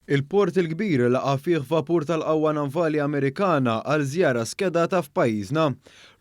Il-port il-kbir laqa fih vapur tal-qawwa navali Amerikana għal żjara skedata f'pajjiżna.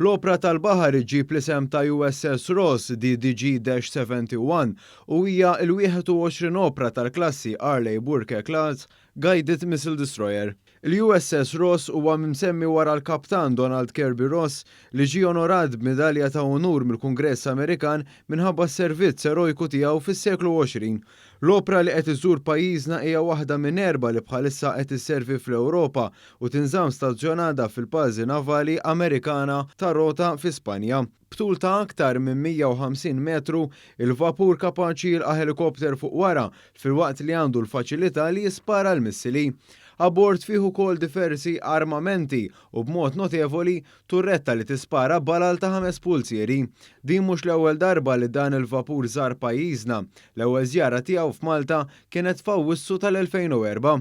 L-opra tal-baħar iġġib l-isem ta' USS Ross DDG-71 u hija l-21 opra tal-klassi Arleigh Burke Class Guided Missile Destroyer. Il-USS Ross huwa msemmi wara l-kaptan Donald Kirby Ross li ġie onorat b'medalja ta' onur mill-Kungress Amerikan minħabba s-servizz erojku tiegħu fis-seklu 20. L-opra li qed iżur pajjiżna hija waħda minn erba' li bħalissa qed isservi fl-Ewropa u tinżamm stazzjonata fil-bażi navali Amerikana ta' Rota fi Spanja. Btul ta' aktar minn 150 metru, il-vapur kapaċi jilqa' helikopter fuq wara filwaqt li għandu l-faċilità li jispara l-missili. Abort fih ukoll diversi armamenti u b'mod notevoli turretta li tispara balal ta' 5 pulsieri. Din mhux l-ewwel darba li dan il-vapur żar pajjiżna. L-ewwel żjara tiegħu f'Malta kienet f'Awwissu tal-2004.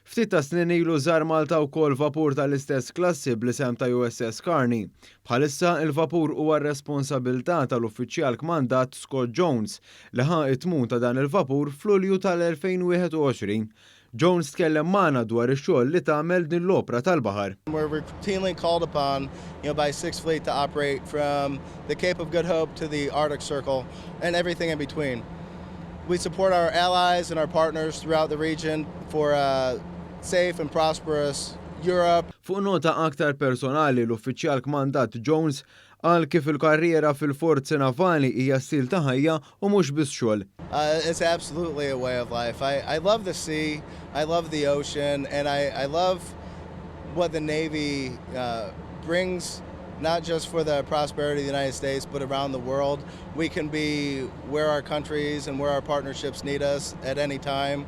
Ftit ta' snin ilu żar Malta wkoll vapur tal-istess klassi bl-isem ta' USS Carney. Bħalissa il-vapur huwa r-responsabbiltà tal-uffiċjal kmandat Scott Jones li ħa it-tmun ta' dan il-vapur f'Lulju tal-2021. Jones tkellem magħna dwar ix-xogħol li tagħmel din l-opra tal-baħar. We're routinely called upon, by 6th Fleet to operate from the Cape of Good Hope to the Arctic Circle and everything in between. We support our allies and our partners throughout the region for a safe and prosperous Europe. Fuq nota aktar personali l-uffiċjal kmandat Jones qal kif il-karriera fil-forzi navali hija stil ta' ħajja u mhux biss xogħol. It's absolutely a way of life. I love the sea, I love the ocean, and I love what the Navy brings, not just for the prosperity of the United States, but around the world. We can be where our countries and where our partnerships need us at any time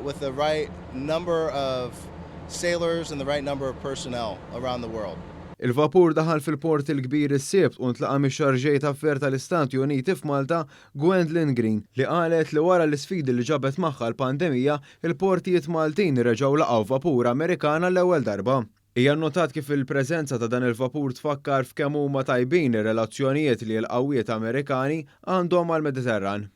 with the right number of sailors and the right number of personnel around the world. Il-vapur daħal fil-port il-kbir is-Sibt u ntlaqa mix-xarġej ta' Affer tal-Istati Uniti f'Malta Gwendolyn Green li qalet li wara l-isfidi li ġabet magħha l-pandemija il-portijiet Maltin reġgħu laqgħu vapur Amerikana l-ewwel darba. Hija nnotat kif il-preżenza ta' dan il-vapur tfakkar f'kemm huma tajbin ir-relazzjonijiet li l-qawwiet Amerikani għandhom mal-Mediterran.